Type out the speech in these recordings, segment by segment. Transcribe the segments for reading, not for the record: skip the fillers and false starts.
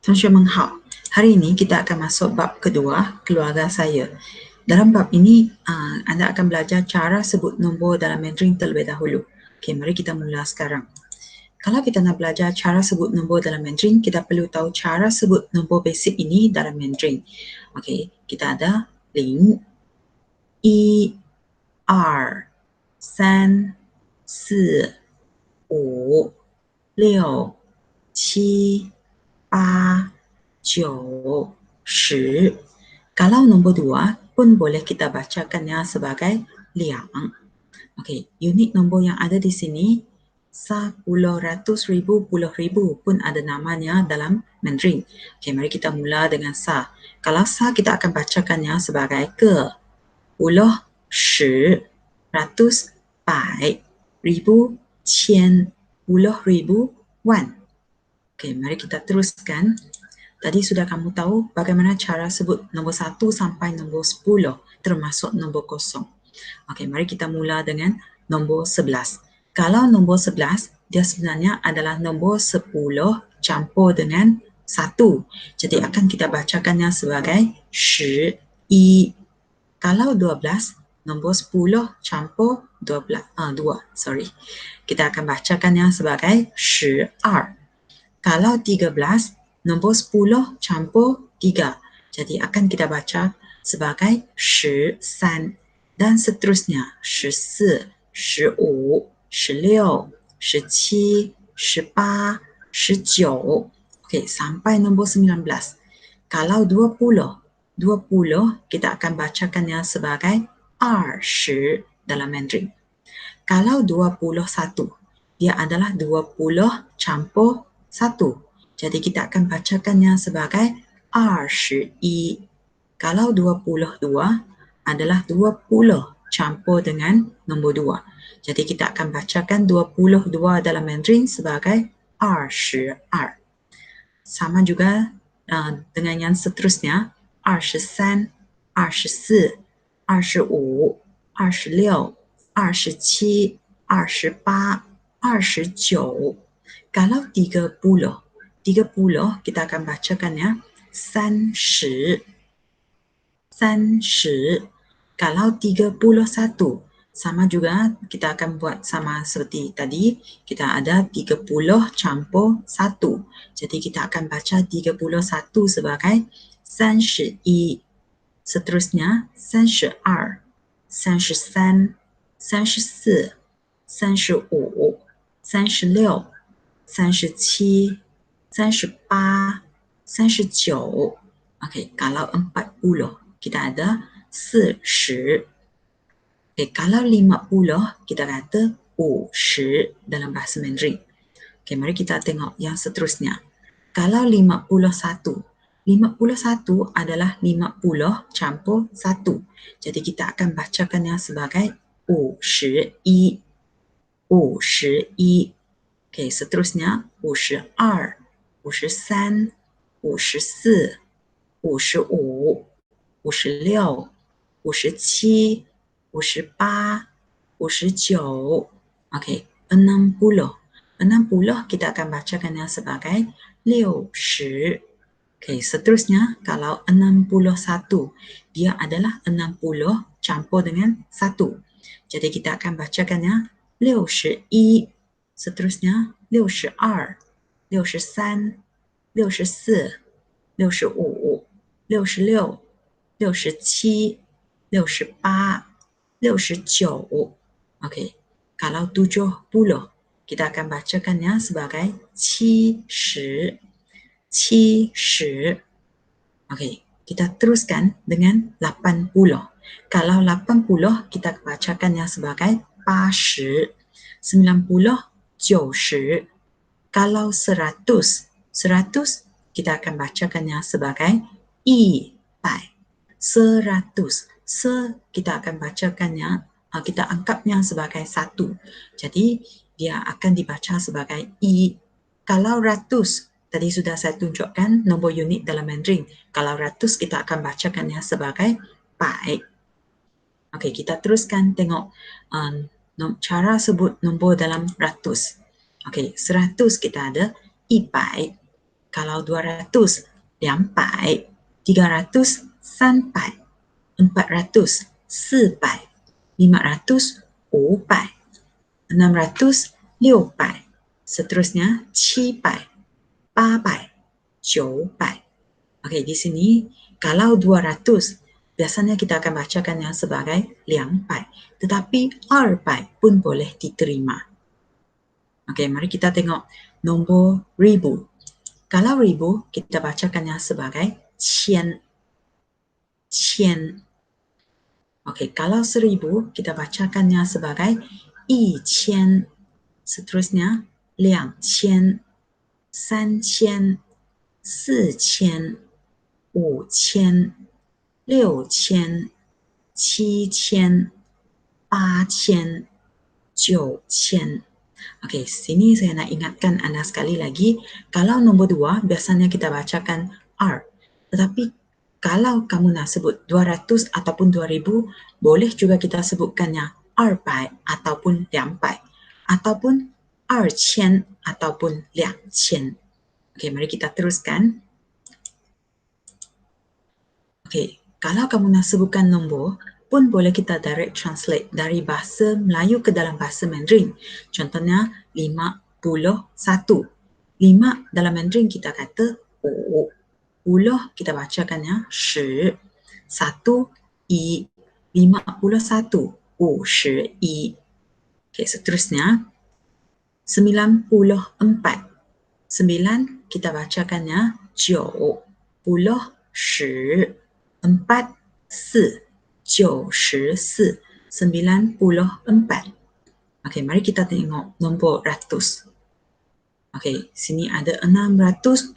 同学们好, hari ini kita akan masuk bab kedua, keluarga saya. Dalam bab ini, anda akan belajar cara sebut nombor dalam Mandarin terlebih dahulu. Okey, mari kita mula sekarang. Kalau kita nak belajar cara sebut nombor dalam Mandarin, kita perlu tahu cara sebut nombor basic ini dalam Mandarin. Okey, kita ada 0, 1, 2, 3, 4, 5, 6, 7, 8, 9, 10. Kalau nombor 2 pun boleh kita bacakannya sebagai liang. Okey, unit nombor yang ada di sini 10, ratus, ribu, puluh ribu pun ada namanya dalam Mandarin. Okey, mari kita mula dengan sa. Kalau sa kita akan bacakannya sebagai ke, puluh, shi, ratus, bai, ribu, cian, puluh ribu, wan. Okey, mari kita teruskan. Tadi sudah kamu tahu bagaimana cara sebut nombor 1 sampai nombor 10 termasuk nombor kosong. Okey, mari kita mula dengan nombor 11. Kalau nombor 11, dia sebenarnya adalah nombor 10 campur dengan 1. Jadi akan kita bacakannya sebagai shi, i. Kalau 12, nombor 10 campur 2. Kita akan bacakannya sebagai shi, ar. Kalau 13, nombor 10 campur 3. Jadi akan kita baca sebagai 13 dan seterusnya 14, 15, 16, 17, 18, 19. Okey, sampai nombor 19. Kalau 20 kita akan bacakannya sebagai 20 dalam Mandarin. Kalau 21, dia adalah 20 campur 1. Jadi kita akan bacakannya sebagai 21. Kalau 22 adalah 20 campur dengan nombor 2. Jadi kita akan bacakan 22 dalam Mandarin sebagai 22. Sama juga dengan yang seterusnya 23, 24, 25, 26, 27, 28, 29. Kalau 30 kita akan bacakannya 30. Kalau 31, sama juga kita akan buat sama seperti tadi. Kita ada 30 campur 1. Jadi kita akan baca 31 sebagai 31. Seterusnya 32, 33, 34, 35, 36, 37, 38, 39. Okey, kalau 40 kita ada 40. Okey, kalau 50 kita kata 50 dalam bahasa Mandarin. Okey, mari kita tengok yang seterusnya. Kalau 51 adalah 50 campur 1. Jadi kita akan bacakannya sebagai 51. 51. Okey, seterusnya 52, 53, 54, 55, 56, 57, 58, 59. Okey, 60. 60 kita akan bacakannya sebagai 60. Okey, seterusnya kalau 61, dia adalah 60 campur dengan 1. Jadi kita akan bacakannya 61. Seterusnya 62, 63, 64, 65, 66, 67, 68, 69. Okey, kalau 70 kita akan bacakannya sebagai 70. 70. Okey, kita teruskan dengan 80. Kalau 80 kita bacakannya sebagai 80. 90, 90. Kalau 100 kita akan bacakannya sebagai 100. 100. Kita akan bacakannya, kita anggapnya sebagai 1. Jadi dia akan dibaca sebagai i. Kalau ratus, tadi sudah saya tunjukkan nombor unit dalam Mandarin. Kalau ratus kita akan bacakannya sebagai bai. Okey, kita teruskan tengok cara sebut nombor dalam ratus. Okey, 100 kita ada 100. Kalau 200, 200, 300, 300, 400, 400, 500, 500, 600, 600, seterusnya 700, 800, 900. Okey, di sini kalau 200, biasanya kita akan bacakannya sebagai 200, tetapi 200 pun boleh diterima. Okey, mari kita tengok nombor 1000. Kalau 1000, kita bacakannya sebagai 千, 千. Okey, kalau 1000, kita bacakannya sebagai 1000. Seterusnya 2000, 3000, 4000, 5000, 6000, 7000, 8000, 9000. Okey, sini saya nak ingatkan anda sekali lagi, kalau nombor 2 biasanya kita bacakan R. Tetapi kalau kamu nak sebut 200 ataupun 2000, boleh juga kita sebutkannya R200 ataupun 200 ataupun 2000 ataupun 2000. Okey, mari kita teruskan. Okey, kalau kamu nak sebutkan nombor pun boleh kita direct translate dari bahasa Melayu ke dalam bahasa Mandarin. Contohnya 51. 5 dalam Mandarin kita kata 5. 10 kita bacakannya 10. 1 i 51. 51. Okey, seterusnya 94. 9 kita bacakannya 9. 10. 4, 4, 94, 94. Okey, mari kita tengok nombor ratus. Okey, sini ada 670.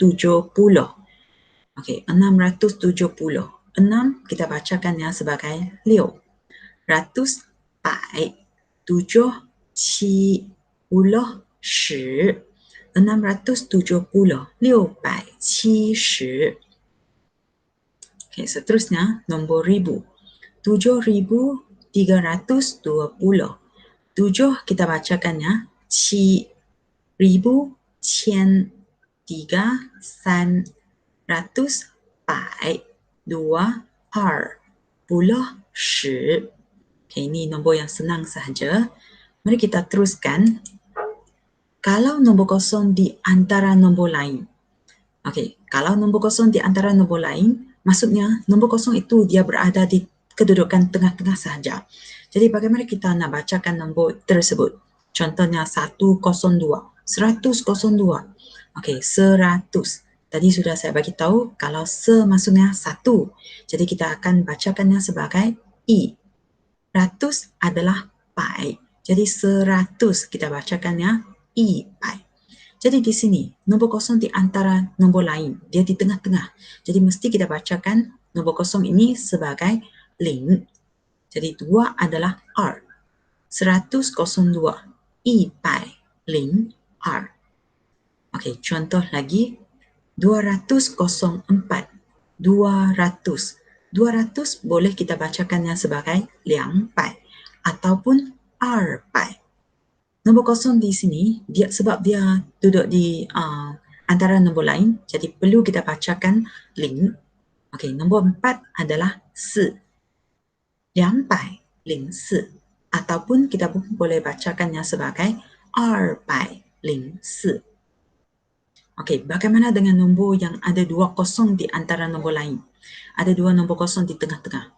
Okey, 670. 6 kita bacakannya sebagai 6. Ratus, 百, 7, 7, 10, 10. 670, 670. Okey, seterusnya nombor 1000. 7320. 7 kita bacakannya 7,000, 千, 3, 3, 100, 百, 2, 2, 10, 10. Okey, ini nombor yang senang sahaja. Mari kita teruskan. Kalau nombor kosong di antara nombor lain. Okey, kalau nombor kosong di antara nombor lain, maksudnya nombor kosong itu dia berada di kedudukan tengah-tengah sahaja. Jadi bagaimana kita nak bacakan nombor tersebut? Contohnya 102, 102. Okey, 100. Tadi sudah saya bagi tahu kalau maksudnya 1. Jadi kita akan bacakannya sebagai i. 100 adalah pai. Jadi 100 kita bacakannya i pai. Jadi di sini, nombor kosong di antara nombor lain, dia di tengah-tengah. Jadi mesti kita bacakan nombor kosong ini sebagai ling. Jadi 2 adalah R. 102, 102. Okey, contoh lagi. 204. 200. 200 boleh kita bacakannya sebagai 200 ataupun 200. Nombor kosong di sini, sebab dia duduk di antara nombor lain, jadi perlu kita bacakan ling. Okey, nombor 4 adalah 4. 204. Ataupun kita pun boleh bacakannya sebagai 204. Okey, bagaimana dengan nombor yang ada 2 kosong di antara nombor lain? Ada 2 nombor kosong di tengah-tengah.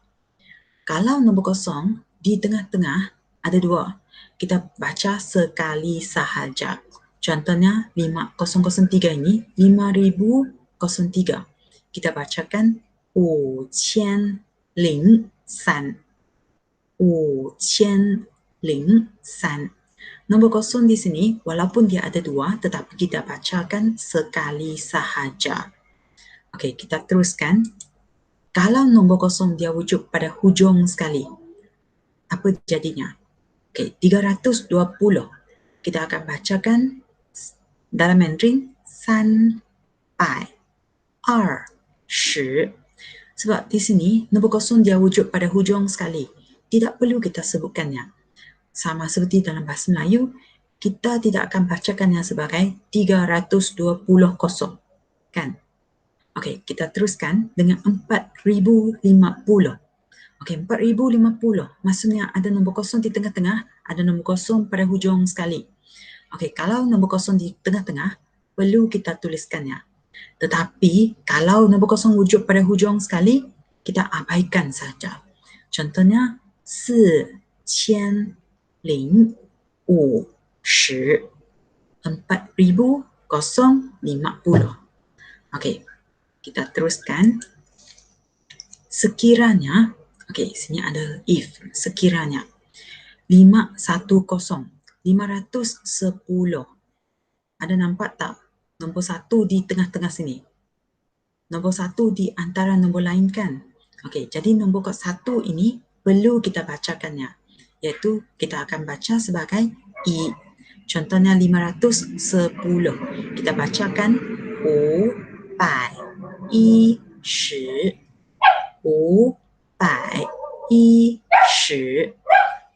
Kalau nombor kosong di tengah-tengah ada 2, kita baca sekali sahaja. Contohnya 5003 ini 5003. Kita bacakan 5003. 5003. Nombor kosong di sini walaupun dia ada 2 tetapi kita bacakan sekali sahaja. Okey, kita teruskan. Kalau nombor kosong dia wujud pada hujung sekali, apa jadinya? Okey, 320. Kita akan bacakan dalam Mandarin 300. 20. Sebab di sini nombor kosong dia wujud pada hujung sekali. Tidak perlu kita sebutkannya. Sama seperti dalam bahasa Melayu, kita tidak akan bacakannya sebagai 320 kosong. kan? Okey, kita teruskan dengan 4050. Okey, 4050. Maksudnya ada nombor kosong di tengah-tengah, ada nombor kosong pada hujung sekali. Okey, kalau nombor kosong di tengah-tengah, perlu kita tuliskannya. Tetapi kalau nombor kosong wujud pada hujung sekali, kita abaikan saja. Contohnya 4050. 4050. Okey, kita teruskan. Sekiranya, okey, sini ada if, sekiranya 510. Ada nampak tak nombor 1 di tengah-tengah sini? Nombor 1 di antara nombor lain kan? Okey, jadi nombor 1 ini perlu kita bacakannya, iaitu kita akan baca sebagai I. Contohnya 510. Kita bacakan 510.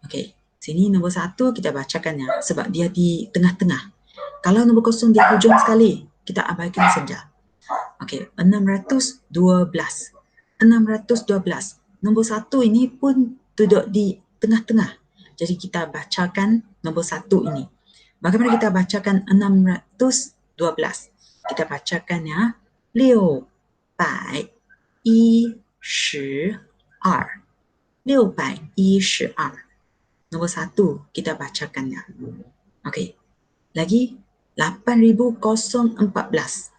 Okey, sini nombor 1 kita bacakannya sebab dia di tengah-tengah. Kalau nombor kosong di hujung sekali, kita abaikan saja. Okey, 612. 612. Nombor 1 ini pun duduk di tengah-tengah. Jadi kita bacakan nombor 1 ini. Bagaimana kita bacakan 612? Kita bacakannya 612. 612. Nombor 1 kita bacakannya. Okey. Lagi 8014.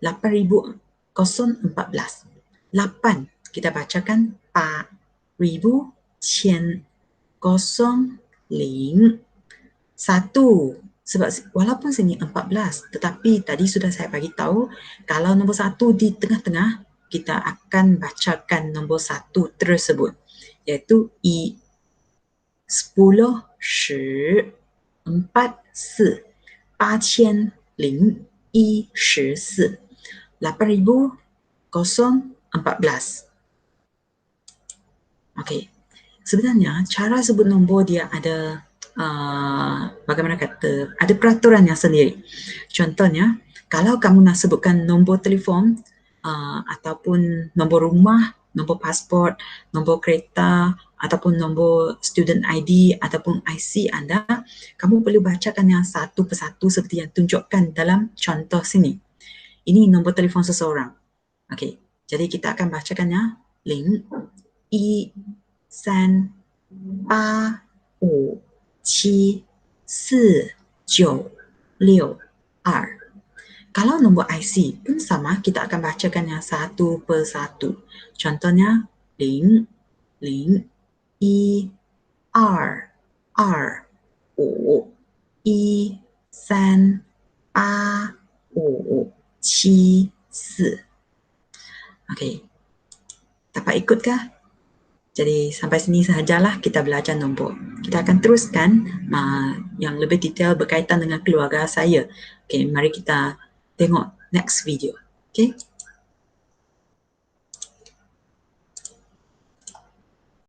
8014. 8 kita bacakan 8100. 1 sebab walaupun sini 14 tetapi tadi sudah saya bagi tahu kalau nombor 1 di tengah-tengah kita akan bacakan nombor 1 tersebut iaitu I 10 10 4 4 8014. 8014. Okey. Sebenarnya cara sebut nombor dia ada bagaimana kata, ada peraturannya sendiri. Contohnya, kalau kamu nak sebutkan nombor telefon ataupun nombor rumah, nombor pasport, nombor kereta ataupun nombor student ID ataupun IC anda, kamu perlu bacakan yang satu persatu seperti yang tunjukkan dalam contoh sini. Ini nombor telefon seseorang. Okey, jadi kita akan bacakannya 011384549662. Kalau nombor IC pun sama, kita akan bacakan yang satu persatu. Contohnya 00212385474. Okey. Dapat ikutkah? Jadi sampai sini sahajalah kita belajar nombor. Kita akan teruskan yang lebih detail berkaitan dengan keluarga saya. Okey, mari kita tengok next video. Okey.